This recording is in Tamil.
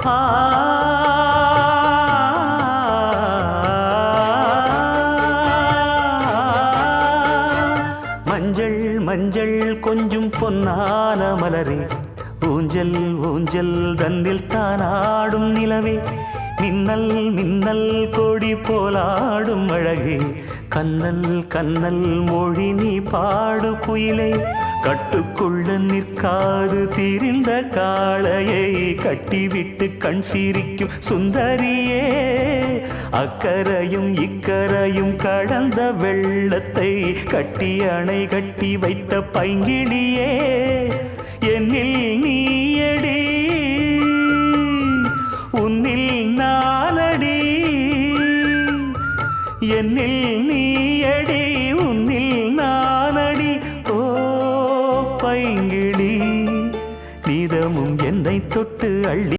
ஆ மஞ்சள் மஞ்சள் கொஞ்சம் பொன்னான மலரே, ஊஞ்சல் ஊஞ்சல் தன்னில் தானாடும் நிலவே, மின்னல் மின்னல் கொடி போலாடும் அழகே, கண்ணல் கண்ணல் மொழி நீ பாடு குயிலே, கட்டுக்குள்ள நிற்காது திரிந்த காளையை கட்டிவிட்டு கண் சிரிக்கும் சுந்தரியே, அக்கரையும் இக்கரையும் கடந்த வெள்ளத்தை கட்டி அணை கட்டி வைத்த பைங்கிளியே, என்னில் நீயடி உன்னில் நானடி, என்னில் நீயடி உன்னில் நானடி. ஓ பைங்கிளி, நீதமும் என்னை தொட்டு அள்ளி